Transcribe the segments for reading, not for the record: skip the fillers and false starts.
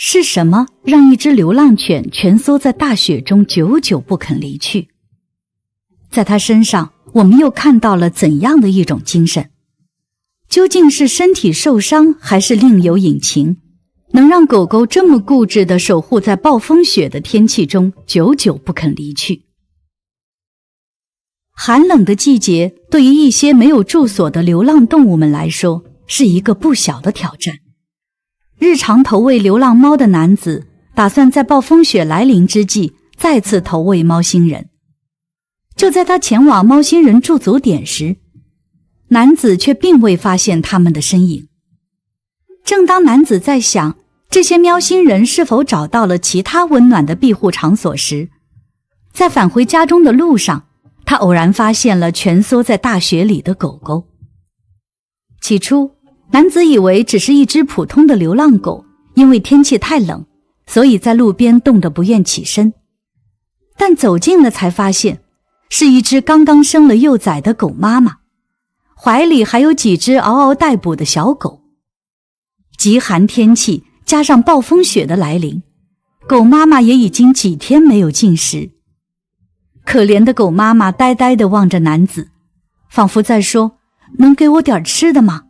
是什么让一只流浪犬蜷缩在大雪中久久不肯离去？在它身上，我们又看到了怎样的一种精神？究竟是身体受伤，还是另有隐情，能让狗狗这么固执地守护在暴风雪的天气中，久久不肯离去？寒冷的季节对于一些没有住所的流浪动物们来说，是一个不小的挑战。日常投喂流浪猫的男子打算在暴风雪来临之际再次投喂猫星人。就在他前往猫星人驻足点时，男子却并未发现他们的身影。正当男子在想这些喵星人是否找到了其他温暖的庇护场所时，在返回家中的路上，他偶然发现了蜷缩在大雪里的狗狗。起初，男子以为只是一只普通的流浪狗，因为天气太冷，所以在路边冻得不愿起身。但走近了才发现，是一只刚刚生了幼崽的狗妈妈，怀里还有几只嗷嗷待哺的小狗。极寒天气加上暴风雪的来临，狗妈妈也已经几天没有进食。可怜的狗妈妈呆呆地望着男子，仿佛在说：“能给我点吃的吗？”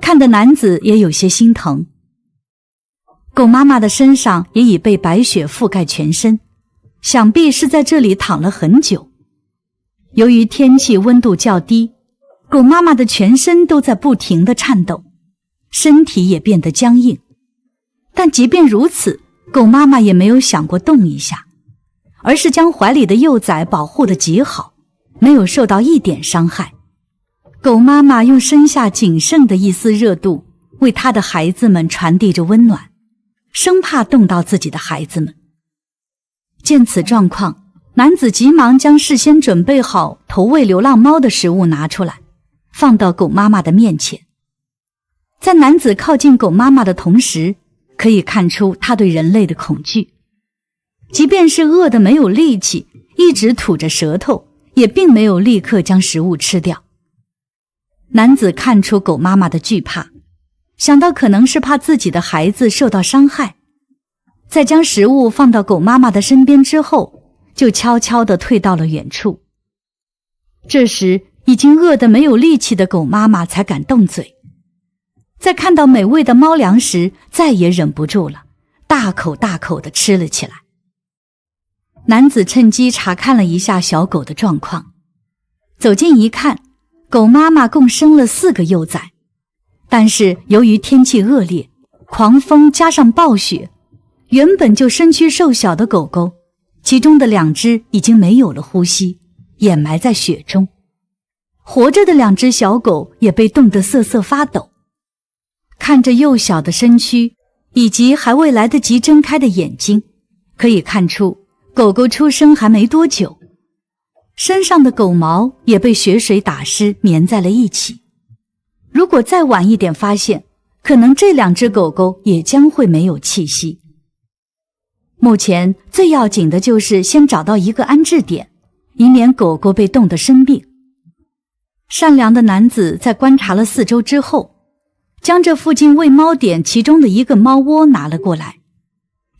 看得男子也有些心疼。狗妈妈的身上也已被白雪覆盖全身，想必是在这里躺了很久。由于天气温度较低，狗妈妈的全身都在不停地颤抖，身体也变得僵硬。但即便如此，狗妈妈也没有想过动一下，而是将怀里的幼崽保护得极好，没有受到一点伤害。狗妈妈用身下仅剩的一丝热度为她的孩子们传递着温暖，生怕冻到自己的孩子们。见此状况，男子急忙将事先准备好投喂流浪猫的食物拿出来，放到狗妈妈的面前。在男子靠近狗妈妈的同时，可以看出他对人类的恐惧。即便是饿得没有力气，一直吐着舌头，也并没有立刻将食物吃掉。男子看出狗妈妈的惧怕，想到可能是怕自己的孩子受到伤害，在将食物放到狗妈妈的身边之后，就悄悄地退到了远处。这时，已经饿得没有力气的狗妈妈才敢动嘴。在看到美味的猫粮时，再也忍不住了，大口大口地吃了起来。男子趁机查看了一下小狗的状况，走近一看，狗妈妈共生了4个幼崽，但是由于天气恶劣，狂风加上暴雪，原本就身躯瘦小的狗狗，其中的2只已经没有了呼吸，掩埋在雪中。活着的2只小狗也被冻得瑟瑟发抖。看着幼小的身躯以及还未来得及睁开的眼睛，可以看出狗狗出生还没多久，身上的狗毛也被雪水打湿，粘在了一起。如果再晚一点发现，可能这2只狗狗也将会没有气息。目前最要紧的就是先找到一个安置点，以免狗狗被冻得生病。善良的男子在观察了4周之后，将这附近喂猫点其中的一个猫窝拿了过来，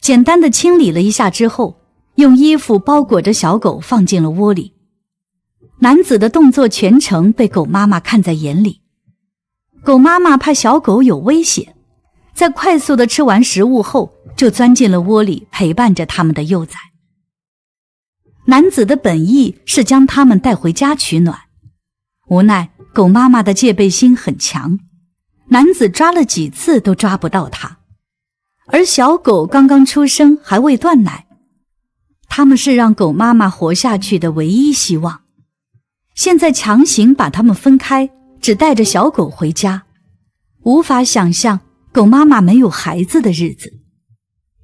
简单的清理了一下之后，用衣服包裹着小狗放进了窝里。男子的动作全程被狗妈妈看在眼里。狗妈妈怕小狗有危险，在快速的吃完食物后，就钻进了窝里陪伴着他们的幼崽。男子的本意是将他们带回家取暖，无奈狗妈妈的戒备心很强，男子抓了几次都抓不到它。而小狗刚刚出生，还未断奶，他们是让狗妈妈活下去的唯一希望。现在强行把它们分开，只带着小狗回家，无法想象狗妈妈没有孩子的日子。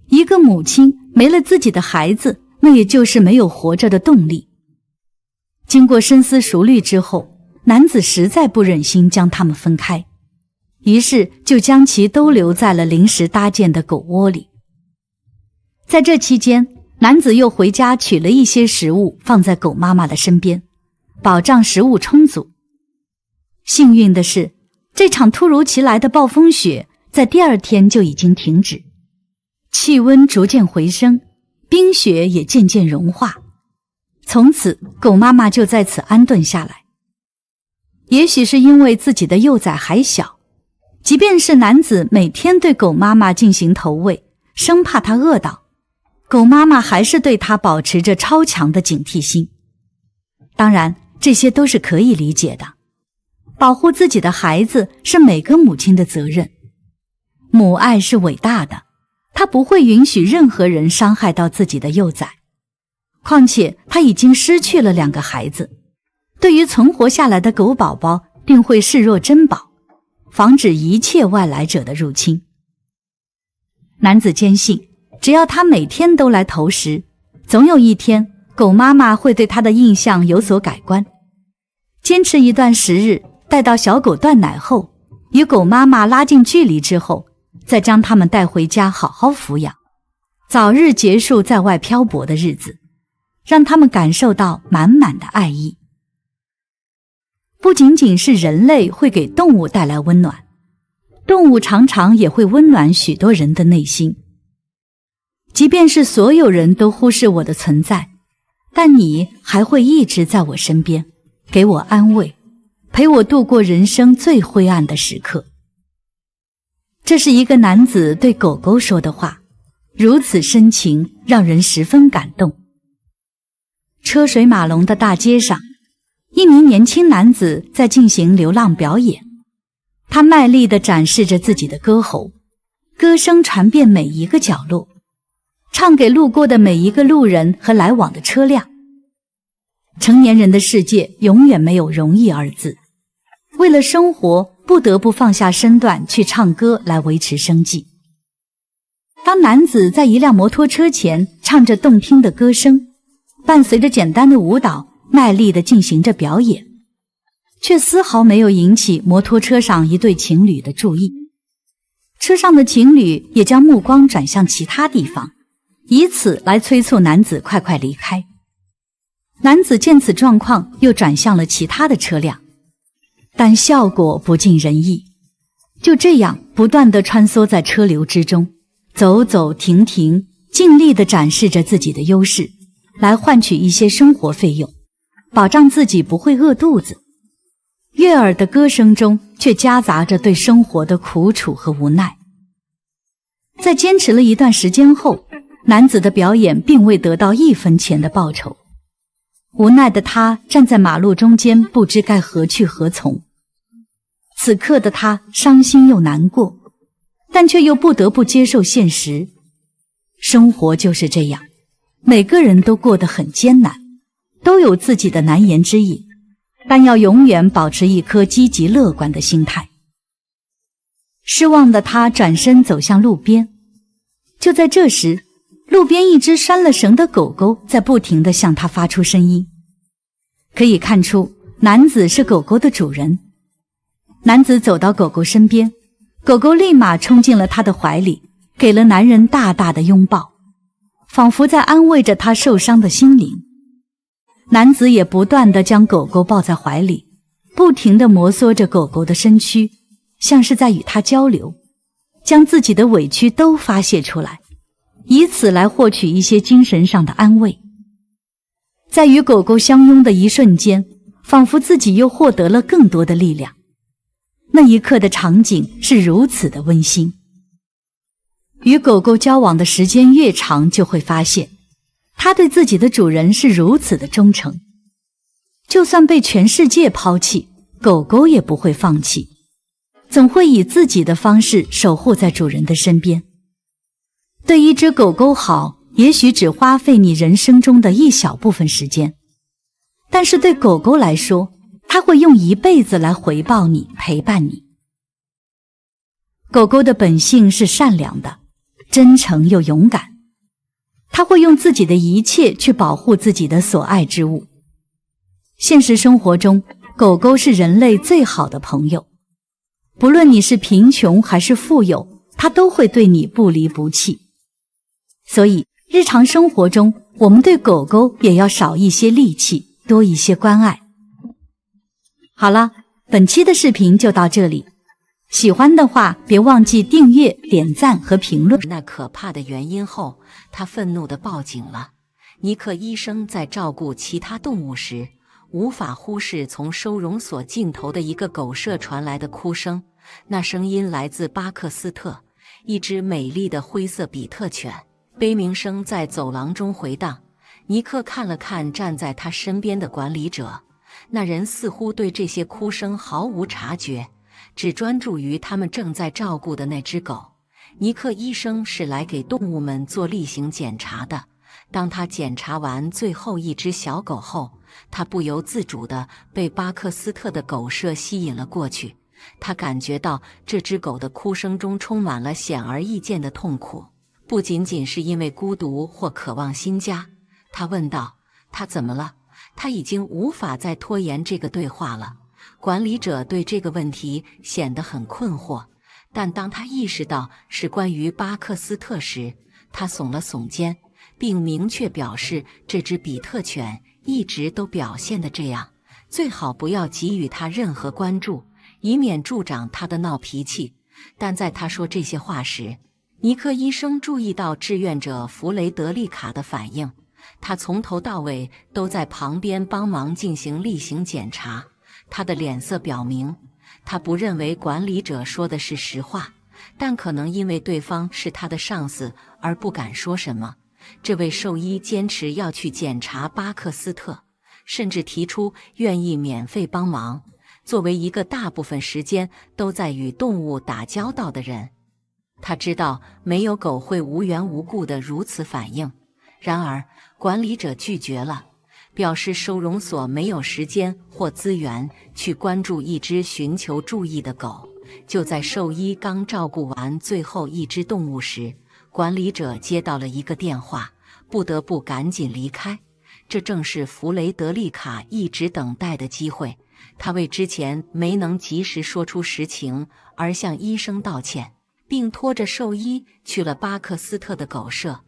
一个母亲没了自己的孩子，那也就是没有活着的动力。经过深思熟虑之后，男子实在不忍心将它们分开，于是就将其都留在了临时搭建的狗窝里。在这期间，男子又回家取了一些食物放在狗妈妈的身边，保障食物充足。幸运的是，这场突如其来的暴风雪在第2天就已经停止。气温逐渐回升，冰雪也渐渐融化。从此，狗妈妈就在此安顿下来。也许是因为自己的幼崽还小，即便是男子每天对狗妈妈进行投喂，生怕它饿到，狗妈妈还是对它保持着超强的警惕心。当然，这些都是可以理解的。保护自己的孩子是每个母亲的责任。母爱是伟大的，她不会允许任何人伤害到自己的幼崽。况且她已经失去了2个孩子，对于存活下来的狗宝宝定会视若珍宝，防止一切外来者的入侵。男子坚信，只要他每天都来投食，总有一天狗妈妈会对他的印象有所改观。坚持一段时日，待到小狗断奶后，与狗妈妈拉近距离之后，再将它们带回家好好抚养，早日结束在外漂泊的日子，让它们感受到满满的爱意。不仅仅是人类会给动物带来温暖，动物常常也会温暖许多人的内心。即便是所有人都忽视我的存在，但你还会一直在我身边，给我安慰，陪我度过人生最灰暗的时刻。这是一个男子对狗狗说的话，如此深情，让人十分感动。车水马龙的大街上，一名年轻男子在进行流浪表演，他卖力地展示着自己的歌喉，歌声传遍每一个角落，唱给路过的每一个路人和来往的车辆。成年人的世界永远没有容易二字，为了生活不得不放下身段去唱歌来维持生计。当男子在一辆摩托车前唱着动听的歌声，伴随着简单的舞蹈，卖力地进行着表演，却丝毫没有引起摩托车上一对情侣的注意。车上的情侣也将目光转向其他地方，以此来催促男子快快离开。男子见此状况，又转向了其他的车辆，但效果不尽人意。就这样不断地穿梭在车流之中，走走停停，尽力地展示着自己的优势，来换取一些生活费用，保障自己不会饿肚子。悦耳的歌声中却夹杂着对生活的苦楚和无奈。在坚持了一段时间后，男子的表演并未得到1分钱的报酬。无奈的他站在马路中间，不知该何去何从。此刻的他伤心又难过，但却又不得不接受现实。生活就是这样，每个人都过得很艰难，都有自己的难言之隐，但要永远保持一颗积极乐观的心态。失望的他转身走向路边，就在这时，路边一只拴了绳的狗狗在不停地向他发出声音。可以看出，男子是狗狗的主人。男子走到狗狗身边，狗狗立马冲进了他的怀里，给了男人大大的拥抱，仿佛在安慰着他受伤的心灵。男子也不断地将狗狗抱在怀里，不停地摩挲着狗狗的身躯，像是在与它交流，将自己的委屈都发泄出来，以此来获取一些精神上的安慰。在与狗狗相拥的一瞬间，仿佛自己又获得了更多的力量。那一刻的场景是如此的温馨。与狗狗交往的时间越长，就会发现它对自己的主人是如此的忠诚，就算被全世界抛弃，狗狗也不会放弃，总会以自己的方式守护在主人的身边。对一只狗狗好，也许只花费你人生中的一小部分时间，但是对狗狗来说，它会用一辈子来回报你，陪伴你。狗狗的本性是善良的，真诚又勇敢，它会用自己的一切去保护自己的所爱之物。现实生活中，狗狗是人类最好的朋友，不论你是贫穷还是富有，它都会对你不离不弃。所以日常生活中，我们对狗狗也要少一些戾气，多一些关爱。好了，本期的视频就到这里。喜欢的话，别忘记订阅、点赞和评论。那可怕的原因后，他愤怒地报警了。尼克医生在照顾其他动物时，无法忽视从收容所尽头的一个狗舍传来的哭声。那声音来自巴克斯特，一只美丽的灰色比特犬，悲鸣声在走廊中回荡。尼克看了看站在他身边的管理者，那人似乎对这些哭声毫无察觉，只专注于他们正在照顾的那只狗。尼克医生是来给动物们做例行检查的。当他检查完最后一只小狗后，他不由自主地被巴克斯特的狗舍吸引了过去。他感觉到这只狗的哭声中充满了显而易见的痛苦，不仅仅是因为孤独或渴望新家。他问道：“他怎么了？”他已经无法再拖延这个对话了。管理者对这个问题显得很困惑，但当他意识到是关于巴克斯特时，他耸了耸肩，并明确表示这只比特犬一直都表现得这样，最好不要给予他任何关注，以免助长他的闹脾气。但在他说这些话时，尼克医生注意到志愿者弗雷德丽卡的反应。他从头到尾都在旁边帮忙进行例行检查。他的脸色表明，他不认为管理者说的是实话，但可能因为对方是他的上司而不敢说什么。这位兽医坚持要去检查巴克斯特，甚至提出愿意免费帮忙。作为一个大部分时间都在与动物打交道的人，他知道没有狗会无缘无故地如此反应。然而，管理者拒绝了，表示收容所没有时间或资源去关注一只寻求注意的狗。就在兽医刚照顾完最后一只动物时，管理者接到了一个电话，不得不赶紧离开。这正是弗雷德丽卡一直等待的机会。他为之前没能及时说出实情而向医生道歉，并拖着兽医去了巴克斯特的狗舍。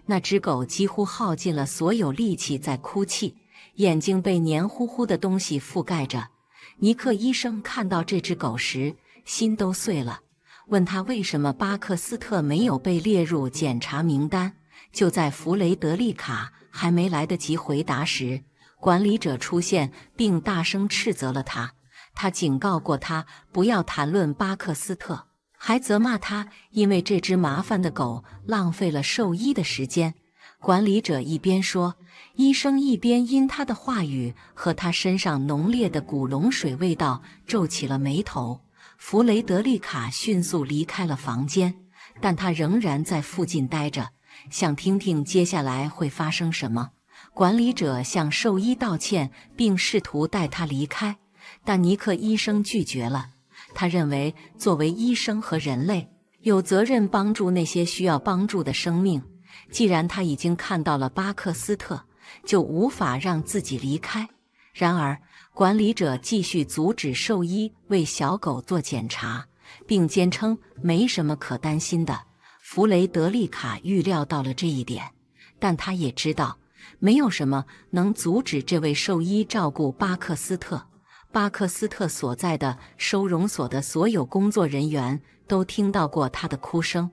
那只狗几乎耗尽了所有力气在哭泣，眼睛被黏糊糊的东西覆盖着。尼克医生看到这只狗时，心都碎了，问他为什么巴克斯特没有被列入检查名单。就在弗雷德丽卡还没来得及回答时，管理者出现并大声斥责了他。他警告过他不要谈论巴克斯特，还责骂他因为这只麻烦的狗浪费了兽医的时间。管理者一边说，医生一边因他的话语和他身上浓烈的古龙水味道皱起了眉头。弗雷德丽卡迅速离开了房间，但他仍然在附近待着，想听听接下来会发生什么。管理者向兽医道歉，并试图带他离开，但尼克医生拒绝了。他认为作为医生和人类，有责任帮助那些需要帮助的生命。既然他已经看到了巴克斯特，就无法让自己离开。然而，管理者继续阻止兽医为小狗做检查，并坚称没什么可担心的。弗雷德丽卡预料到了这一点，但他也知道没有什么能阻止这位兽医照顾巴克斯特。巴克斯特所在的收容所的所有工作人员都听到过他的哭声，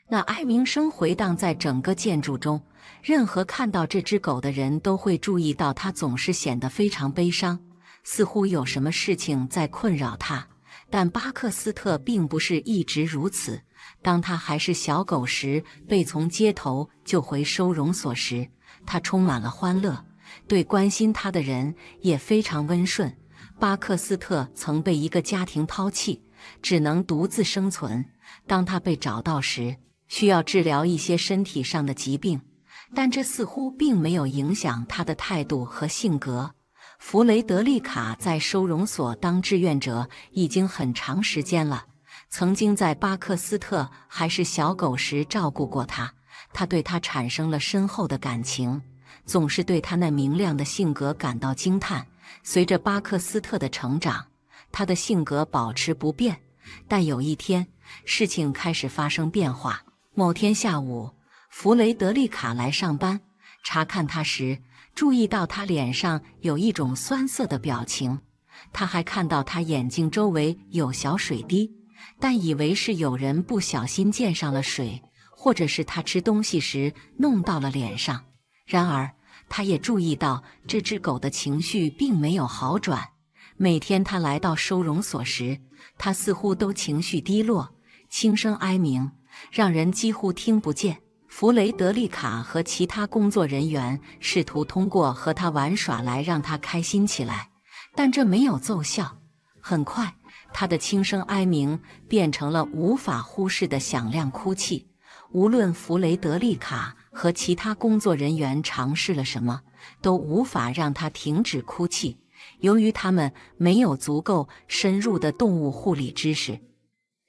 那哀鸣声回荡在整个建筑中。任何看到这只狗的人都会注意到，它总是显得非常悲伤，似乎有什么事情在困扰它。但巴克斯特并不是一直如此。当他还是小狗时，被从街头救回收容所时，他充满了欢乐，对关心他的人也非常温顺。巴克斯特曾被一个家庭抛弃，只能独自生存。当他被找到时，需要治疗一些身体上的疾病，但这似乎并没有影响他的态度和性格。弗雷德丽卡在收容所当志愿者已经很长时间了，曾经在巴克斯特还是小狗时照顾过他，他对他产生了深厚的感情，总是对他那明亮的性格感到惊叹。随着巴克斯特的成长，他的性格保持不变，但有一天，事情开始发生变化。某天下午，弗雷德丽卡来上班，查看他时，注意到他脸上有一种酸涩的表情。他还看到他眼睛周围有小水滴，但以为是有人不小心溅上了水，或者是他吃东西时弄到了脸上。然而，他也注意到这只狗的情绪并没有好转。每天他来到收容所时，他似乎都情绪低落，轻声哀鸣，让人几乎听不见。弗雷德丽卡和其他工作人员试图通过和他玩耍来让他开心起来，但这没有奏效。很快，他的轻声哀鸣变成了无法忽视的响亮哭泣。无论弗雷德丽卡和其他工作人员尝试了什么，都无法让他停止哭泣。由于他们没有足够深入的动物护理知识，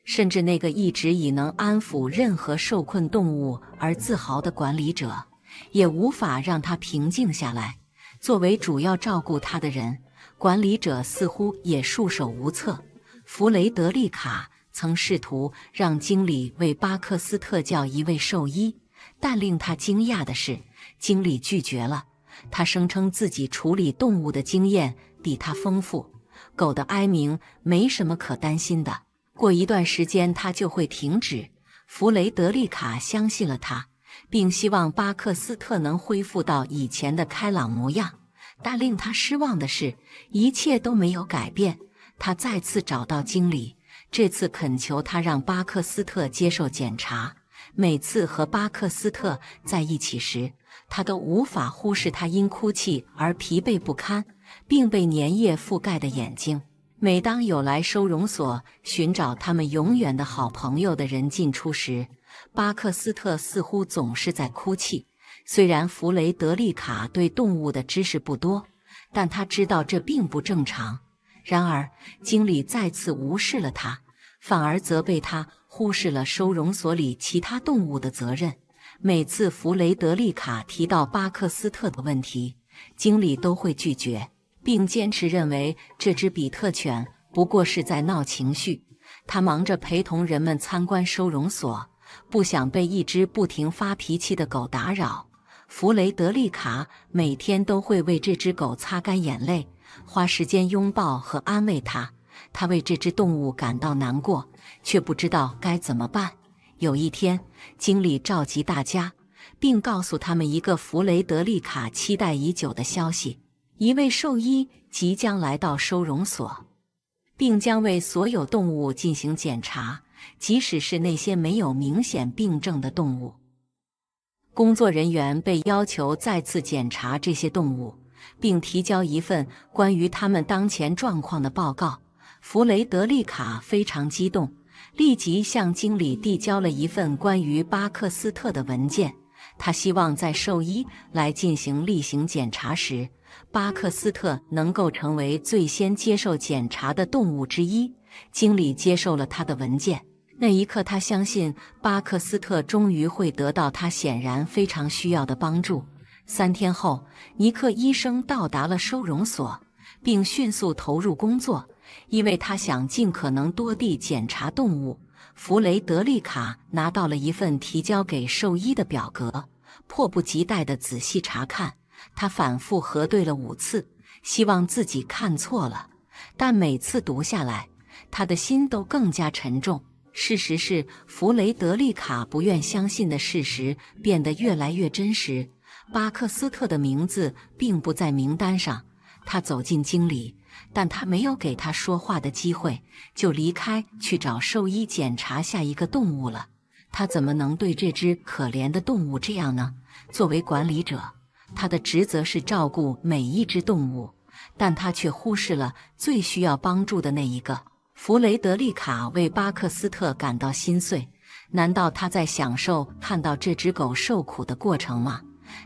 甚至那个一直以能安抚任何受困动物而自豪的管理者，也无法让他平静下来。作为主要照顾他的人，管理者似乎也束手无策。弗雷德丽卡曾试图让经理为巴克斯特叫一位兽医，但令他惊讶的是，经理拒绝了。他声称自己处理动物的经验比他丰富，狗的哀鸣没什么可担心的，过一段时间它就会停止。弗雷德丽卡相信了他，并希望巴克斯特能恢复到以前的开朗模样。但令他失望的是，一切都没有改变。他再次找到经理，这次恳求他让巴克斯特接受检查。每次和巴克斯特在一起时，他都无法忽视他因哭泣而疲惫不堪，并被粘液覆盖的眼睛。每当有来收容所寻找他们永远的好朋友的人进出时，巴克斯特似乎总是在哭泣。虽然弗雷德丽卡对动物的知识不多，但他知道这并不正常。然而，经理再次无视了他，反而责备他忽视了收容所里其他动物的责任。每次弗雷德丽卡提到巴克斯特的问题，经理都会拒绝，并坚持认为这只比特犬不过是在闹情绪。他忙着陪同人们参观收容所，不想被一只不停发脾气的狗打扰。弗雷德丽卡每天都会为这只狗擦干眼泪，花时间拥抱和安慰它。他为这只动物感到难过，却不知道该怎么办。有一天，经理召集大家，并告诉他们一个弗雷德丽卡期待已久的消息：一位兽医即将来到收容所，并将为所有动物进行检查，即使是那些没有明显病症的动物。工作人员被要求再次检查这些动物，并提交一份关于他们当前状况的报告。弗雷德丽卡非常激动，立即向经理递交了一份关于巴克斯特的文件。他希望在兽医来进行例行检查时，巴克斯特能够成为最先接受检查的动物之一。经理接受了他的文件。那一刻，他相信巴克斯特终于会得到他显然非常需要的帮助。3天后，尼克医生到达了收容所，并迅速投入工作，因为他想尽可能多地检查动物。弗雷德丽卡拿到了一份提交给兽医的表格，迫不及待地仔细查看。他反复核对了5次，希望自己看错了，但每次读下来，他的心都更加沉重。事实是，弗雷德丽卡不愿相信的事实变得越来越真实。巴克斯特的名字并不在名单上。他走进经理，但他没有给他说话的机会，就离开去找兽医检查下一个动物了。他怎么能对这只可怜的动物这样呢？作为管理者，他的职责是照顾每一只动物，但他却忽视了最需要帮助的那一个。弗雷德丽卡为巴克斯特感到心碎，难道他在享受看到这只狗受苦的过程吗？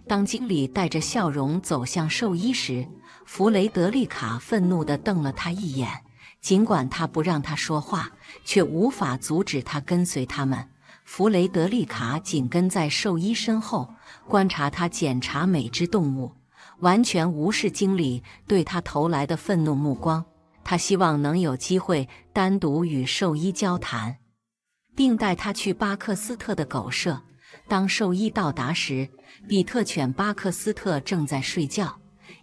当经理带着笑容走向兽医时，弗雷德丽卡愤怒地瞪了他一眼。尽管他不让他说话，却无法阻止他跟随他们。弗雷德丽卡紧跟在兽医身后，观察他检查每只动物，完全无视经理对他投来的愤怒目光。他希望能有机会单独与兽医交谈，并带他去巴克斯特的狗舍。当兽医到达时，比特犬巴克斯特正在睡觉，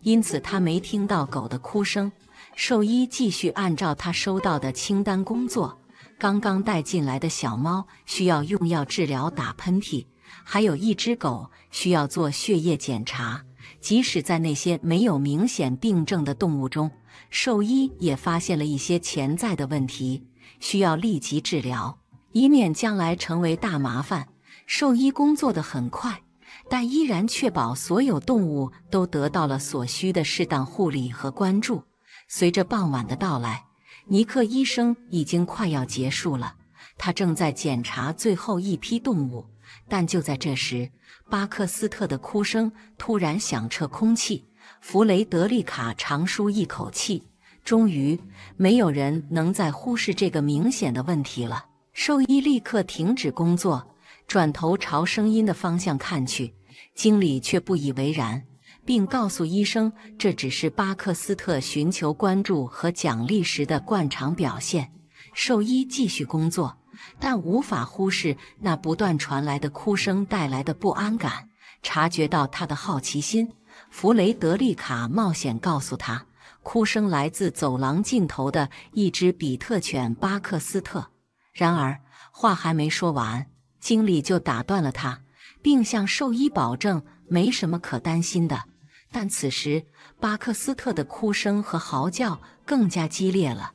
因此他没听到狗的哭声。兽医继续按照他收到的清单工作，刚刚带进来的小猫需要用药治疗打喷嚏，还有一只狗需要做血液检查。即使在那些没有明显病症的动物中，兽医也发现了一些潜在的问题，需要立即治疗，以免将来成为大麻烦。兽医工作得很快，但依然确保所有动物都得到了所需的适当护理和关注。随着傍晚的到来，尼克医生已经快要结束了，他正在检查最后一批动物。但就在这时，巴克斯特的哭声突然响彻空气。弗雷德丽卡长舒一口气，终于没有人能再忽视这个明显的问题了。兽医立刻停止工作，转头朝声音的方向看去。经理却不以为然，并告诉医生，这只是巴克斯特寻求关注和奖励时的惯常表现。兽医继续工作，但无法忽视那不断传来的哭声带来的不安感。察觉到他的好奇心，弗雷德丽卡冒险告诉他，哭声来自走廊尽头的一只比特犬巴克斯特。然而话还没说完，经理就打断了他，并向兽医保证没什么可担心的。但此时巴克斯特的哭声和嚎叫更加激烈了。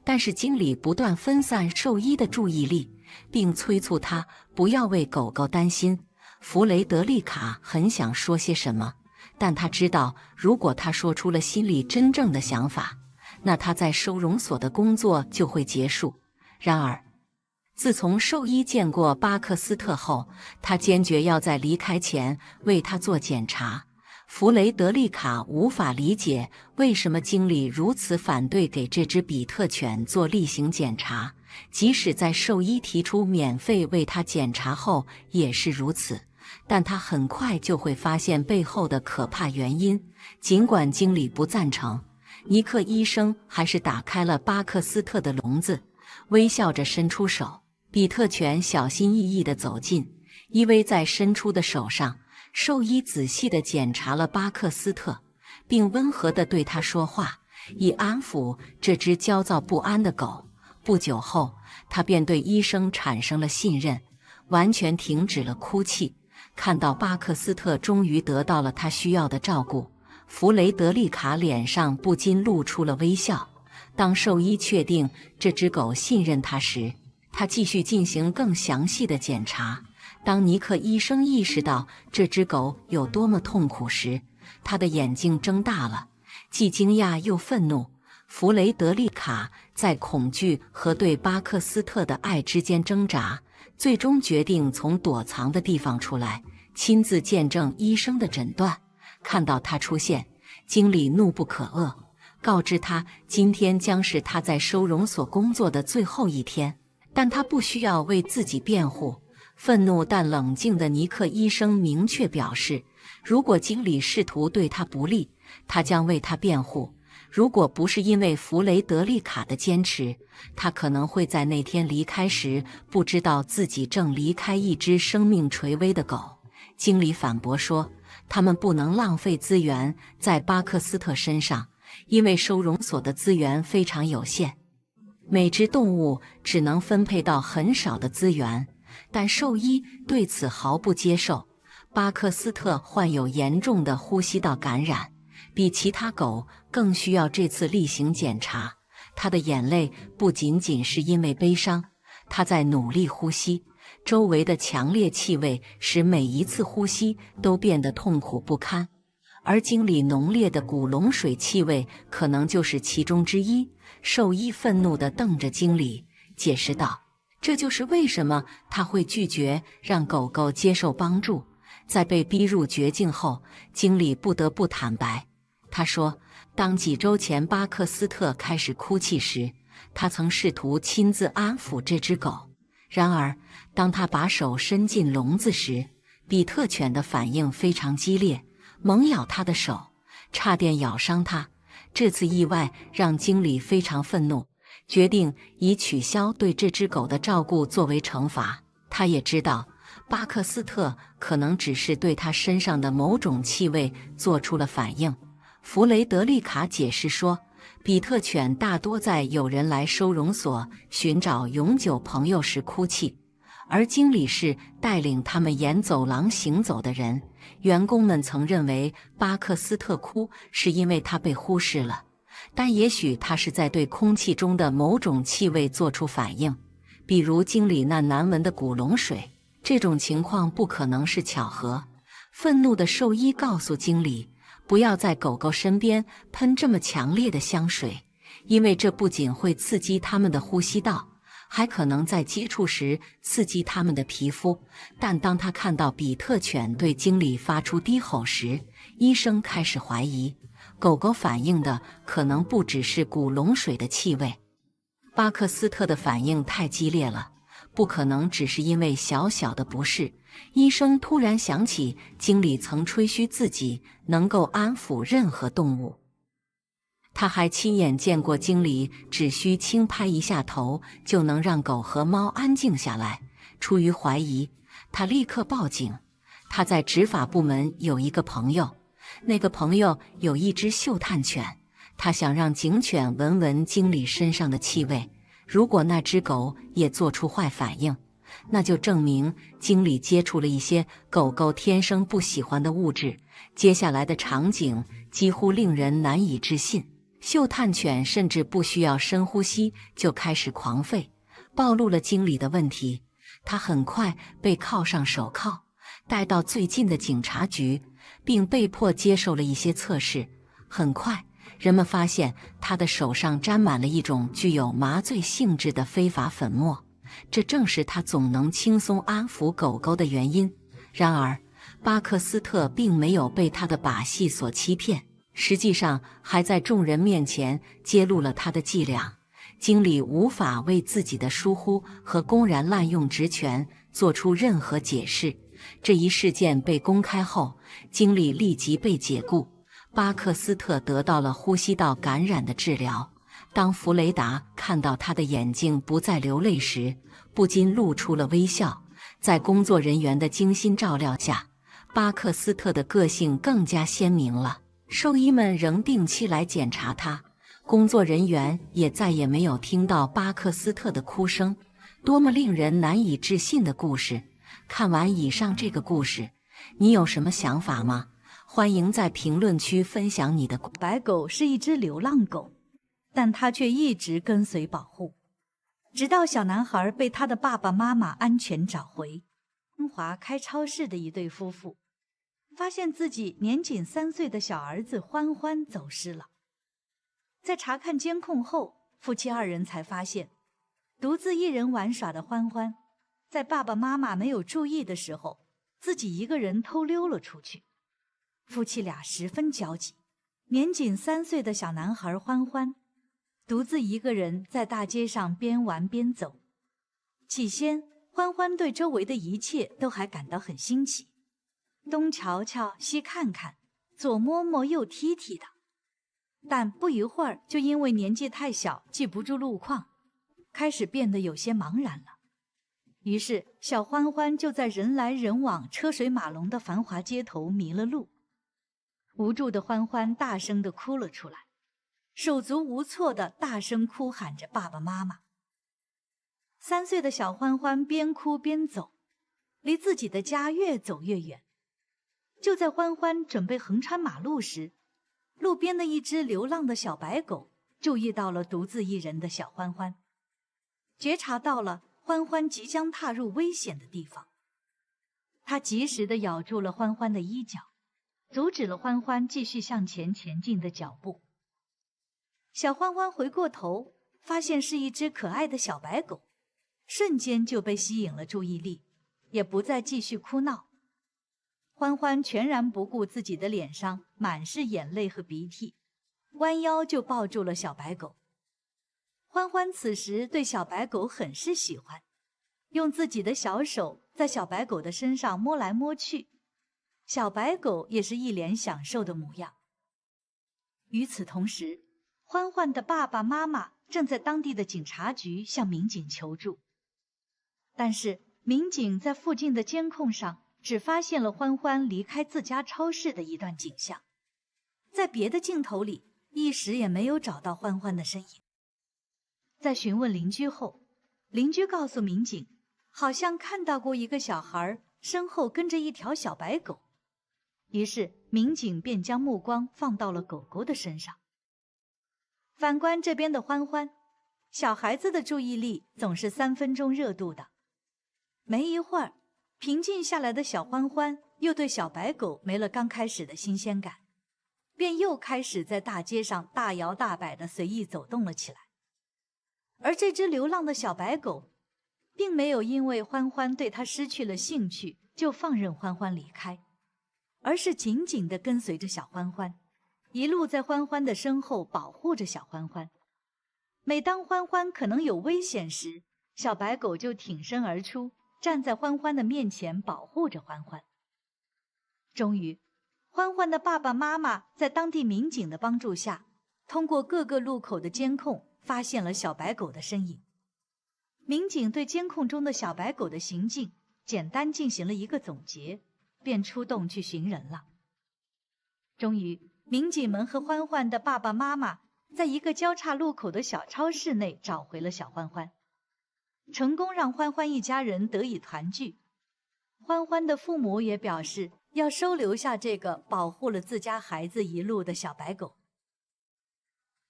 但是经理不断分散兽医的注意力，并催促他不要为狗狗担心。弗雷德丽卡很想说些什么，但他知道，如果他说出了心里真正的想法，那他在收容所的工作就会结束。然而，自从兽医见过巴克斯特后，他坚决要在离开前为他做检查。弗雷德丽卡无法理解为什么经理如此反对给这只比特犬做例行检查，即使在兽医提出免费为它检查后也是如此。但他很快就会发现背后的可怕原因。尽管经理不赞成，尼克医生还是打开了巴克斯特的笼子，微笑着伸出手。比特犬小心翼翼地走近，依偎在伸出的手上。兽医仔细地检查了巴克斯特，并温和地对他说话，以安抚这只焦躁不安的狗。不久后，他便对医生产生了信任，完全停止了哭泣。看到巴克斯特终于得到了他需要的照顾，弗雷德丽卡脸上不禁露出了微笑。当兽医确定这只狗信任他时，他继续进行更详细的检查。当尼克医生意识到这只狗有多么痛苦时，他的眼睛睁大了，既惊讶又愤怒。弗雷德丽卡在恐惧和对巴克斯特的爱之间挣扎，最终决定从躲藏的地方出来，亲自见证医生的诊断。看到他出现，经理怒不可遏，告知他今天将是他在收容所工作的最后一天，但他不需要为自己辩护。愤怒但冷静的尼克医生明确表示，如果经理试图对他不利，他将为他辩护。如果不是因为弗雷德丽卡的坚持，他可能会在那天离开时不知道自己正离开一只生命垂危的狗。经理反驳说，他们不能浪费资源在巴克斯特身上，因为收容所的资源非常有限，每只动物只能分配到很少的资源。但兽医对此毫不接受。巴克斯特患有严重的呼吸道感染，比其他狗更需要这次例行检查。他的眼泪不仅仅是因为悲伤，他在努力呼吸，周围的强烈气味使每一次呼吸都变得痛苦不堪，而经理浓烈的古龙水气味可能就是其中之一。兽医愤怒地瞪着经理，解释道，这就是为什么他会拒绝让狗狗接受帮助。在被逼入绝境后，经理不得不坦白。他说，当几周前巴克斯特开始哭泣时，他曾试图亲自安抚这只狗。然而，当他把手伸进笼子时，比特犬的反应非常激烈，猛咬他的手，差点咬伤他。这次意外让经理非常愤怒，决定以取消对这只狗的照顾作为惩罚。他也知道巴克斯特可能只是对他身上的某种气味做出了反应。弗雷德丽卡解释说，比特犬大多在有人来收容所寻找永久朋友时哭泣，而经理是带领他们沿走廊行走的人。员工们曾认为巴克斯特哭是因为他被忽视了，但也许他是在对空气中的某种气味做出反应，比如经理那难闻的古龙水。这种情况不可能是巧合。愤怒的兽医告诉经理，不要在狗狗身边喷这么强烈的香水，因为这不仅会刺激它们的呼吸道，还可能在接触时刺激它们的皮肤。但当他看到比特犬对经理发出低吼时，医生开始怀疑，狗狗反映的可能不只是古龙水的气味。巴克斯特的反应太激烈了，不可能只是因为小小的不适。医生突然想起经理曾吹嘘自己能够安抚任何动物，他还亲眼见过经理只需轻拍一下头就能让狗和猫安静下来。出于怀疑，他立刻报警。他在执法部门有一个朋友，那个朋友有一只嗅探犬，他想让警犬闻闻经理身上的气味。如果那只狗也做出坏反应，那就证明经理接触了一些狗狗天生不喜欢的物质。接下来的场景几乎令人难以置信，嗅探犬甚至不需要深呼吸就开始狂吠，暴露了经理的问题。他很快被铐上手铐，带到最近的警察局，并被迫接受了一些测试。很快，人们发现他的手上沾满了一种具有麻醉性质的非法粉末，这正是他总能轻松安抚狗狗的原因。然而，巴克斯特并没有被他的把戏所欺骗，实际上还在众人面前揭露了他的伎俩。经理无法为自己的疏忽和公然滥用职权做出任何解释。这一事件被公开后，经理立即被解雇，巴克斯特得到了呼吸道感染的治疗。当弗雷达看到他的眼睛不再流泪时，不禁露出了微笑。在工作人员的精心照料下，巴克斯特的个性更加鲜明了。兽医们仍定期来检查他，工作人员也再也没有听到巴克斯特的哭声。多么令人难以置信的故事！看完以上这个故事，你有什么想法吗？欢迎在评论区分享你的。白狗是一只流浪狗，但它却一直跟随保护，直到小男孩被他的爸爸妈妈安全找回。温华开超市的一对夫妇发现自己年仅3岁的小儿子欢欢走失了。在查看监控后，夫妻2人才发现，独自一人玩耍的欢欢，在爸爸妈妈没有注意的时候，自己一个人偷溜了出去。夫妻俩十分焦急，年仅3岁的小男孩欢欢，独自一个人在大街上边玩边走。起先，欢欢对周围的一切都还感到很新奇，东瞧瞧西看看，左摸摸右踢踢的。但不一会儿就因为年纪太小，记不住路况，开始变得有些茫然了。于是小欢欢就在人来人往、车水马龙的繁华街头迷了路。无助的欢欢大声地哭了出来，手足无措地大声哭喊着爸爸妈妈。3岁的小欢欢边哭边走，离自己的家越走越远。就在欢欢准备横穿马路时，路边的一只流浪的小白狗注意到了独自一人的小欢欢，觉察到了欢欢即将踏入危险的地方。它及时地咬住了欢欢的衣角，阻止了欢欢继续向前前进的脚步。小欢欢回过头，发现是一只可爱的小白狗，瞬间就被吸引了注意力，也不再继续哭闹。欢欢全然不顾自己的脸上满是眼泪和鼻涕，弯腰就抱住了小白狗。欢欢此时对小白狗很是喜欢，用自己的小手在小白狗的身上摸来摸去，小白狗也是一脸享受的模样。与此同时，欢欢的爸爸妈妈正在当地的警察局向民警求助，但是民警在附近的监控上只发现了欢欢离开自家超市的一段景象。在别的镜头里，一时也没有找到欢欢的身影。在询问邻居后，邻居告诉民警，好像看到过一个小孩身后跟着一条小白狗。于是民警便将目光放到了狗狗的身上。反观这边的欢欢，小孩子的注意力总是3分钟热度的。没一会儿，平静下来的小欢欢又对小白狗没了刚开始的新鲜感，便又开始在大街上大摇大摆地随意走动了起来。而这只流浪的小白狗并没有因为欢欢对它失去了兴趣就放任欢欢离开，而是紧紧地跟随着小欢欢，一路在欢欢的身后保护着小欢欢。每当欢欢可能有危险时，小白狗就挺身而出，站在欢欢的面前保护着欢欢。终于，欢欢的爸爸妈妈在当地民警的帮助下，通过各个路口的监控发现了小白狗的身影。民警对监控中的小白狗的行径简单进行了一个总结，便出动去寻人了。终于，民警们和欢欢的爸爸妈妈在一个交叉路口的小超市内找回了小欢欢，成功让欢欢一家人得以团聚。欢欢的父母也表示要收留下这个保护了自家孩子一路的小白狗。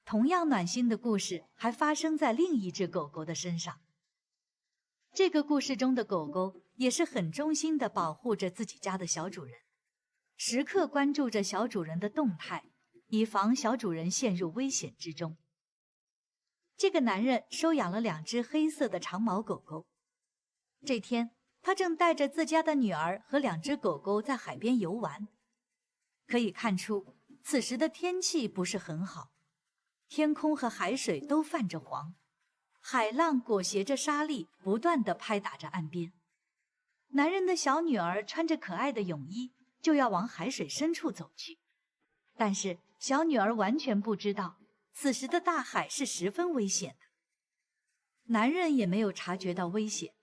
同样暖心的故事还发生在另一只狗狗的身上。这个故事中的狗狗也是很忠心地保护着自己家的小主人，时刻关注着小主人的动态，以防小主人陷入危险之中。这个男人收养了2只黑色的长毛狗狗。这天，他正带着自家的女儿和2只狗狗在海边游玩。可以看出，此时的天气不是很好，天空和海水都泛着黄，海浪裹挟着沙粒不断地拍打着岸边。男人的小女儿穿着可爱的泳衣，就要往海水深处走去。但是小女儿完全不知道，此时的大海是十分危险的。男人也没有察觉到危险，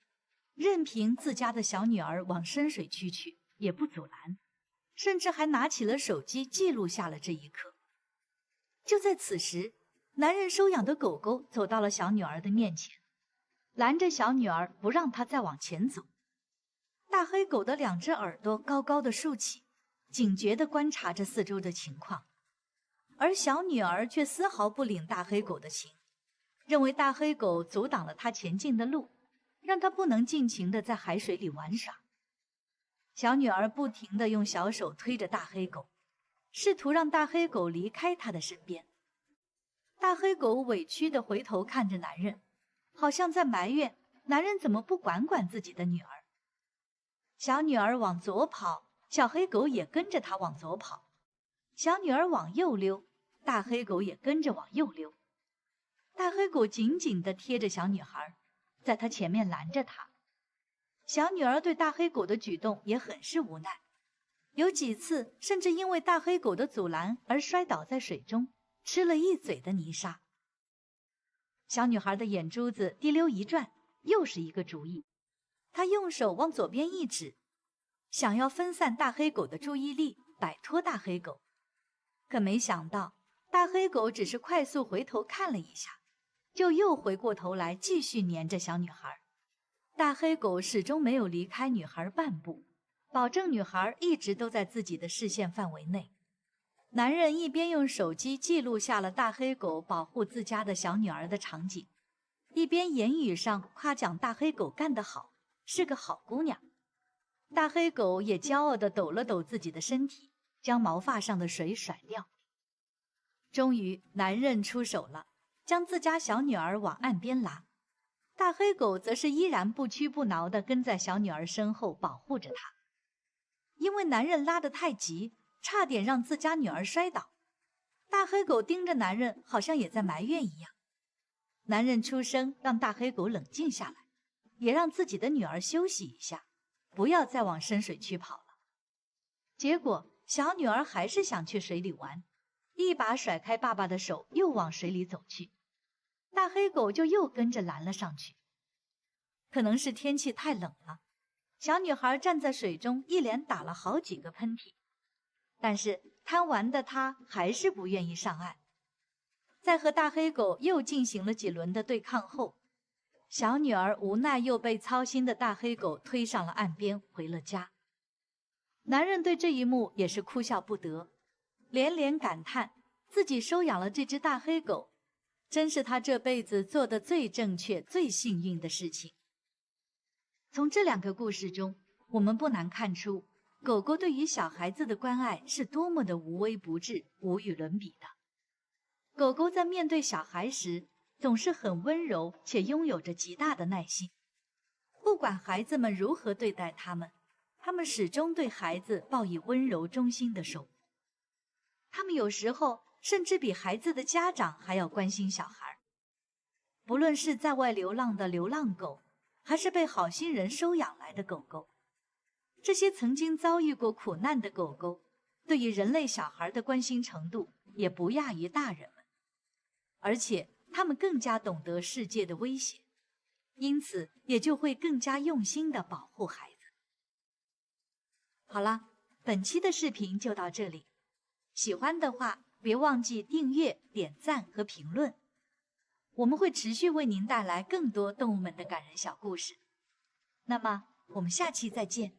任凭自家的小女儿往深水区去，也不阻拦，甚至还拿起了手机记录下了这一刻。就在此时，男人收养的狗狗走到了小女儿的面前，拦着小女儿不让她再往前走。大黑狗的2只耳朵高高的竖起，警觉地观察着四周的情况，而小女儿却丝毫不领大黑狗的情，认为大黑狗阻挡了她前进的路，让她不能尽情地在海水里玩耍。小女儿不停地用小手推着大黑狗，试图让大黑狗离开她的身边。大黑狗委屈地回头看着男人，好像在埋怨男人怎么不管自己的女儿。小女儿往左跑，小黑狗也跟着她往左跑；小女儿往右溜，大黑狗也跟着往右溜。大黑狗紧紧地贴着小女孩，在她前面拦着她。小女儿对大黑狗的举动也很是无奈，有几次甚至因为大黑狗的阻拦而摔倒在水中，吃了一嘴的泥沙。小女孩的眼珠子滴溜一转，又是一个主意。她用手往左边一指，想要分散大黑狗的注意力，摆脱大黑狗。可没想到，大黑狗只是快速回头看了一下，就又回过头来继续黏着小女孩。大黑狗始终没有离开女孩半步，保证女孩一直都在自己的视线范围内。男人一边用手机记录下了大黑狗保护自家的小女儿的场景，一边言语上夸奖大黑狗干得好，是个好姑娘。大黑狗也骄傲地抖了抖自己的身体，将毛发上的水甩掉。终于男人出手了，将自家小女儿往岸边拉。大黑狗则是依然不屈不挠地跟在小女儿身后保护着她。因为男人拉得太急，差点让自家女儿摔倒。大黑狗盯着男人，好像也在埋怨一样。男人出声让大黑狗冷静下来，也让自己的女儿休息一下，不要再往深水区跑了。结果小女儿还是想去水里玩，一把甩开爸爸的手，又往水里走去。大黑狗就又跟着拦了上去。可能是天气太冷了，小女孩站在水中一连打了好几个喷嚏，但是贪玩的她还是不愿意上岸，在和大黑狗又进行了几轮的对抗后，小女儿无奈又被操心的大黑狗推上了岸边，回了家。男人对这一幕也是哭笑不得，连连感叹自己收养了这只大黑狗，真是他这辈子做的最正确、最幸运的事情。从这两个故事中，我们不难看出，狗狗对于小孩子的关爱是多么的无微不至、无与伦比的。狗狗在面对小孩时，总是很温柔且拥有着极大的耐心。不管孩子们如何对待他们，他们始终对孩子报以温柔忠心的守护。他们有时候甚至比孩子的家长还要关心小孩。不论是在外流浪的流浪狗，还是被好心人收养来的狗狗，这些曾经遭遇过苦难的狗狗，对于人类小孩的关心程度也不亚于大人们。而且他们更加懂得世界的危险，因此也就会更加用心地保护孩子。好了，本期的视频就到这里，喜欢的话别忘记订阅、点赞和评论，我们会持续为您带来更多动物们的感人小故事。那么我们下期再见。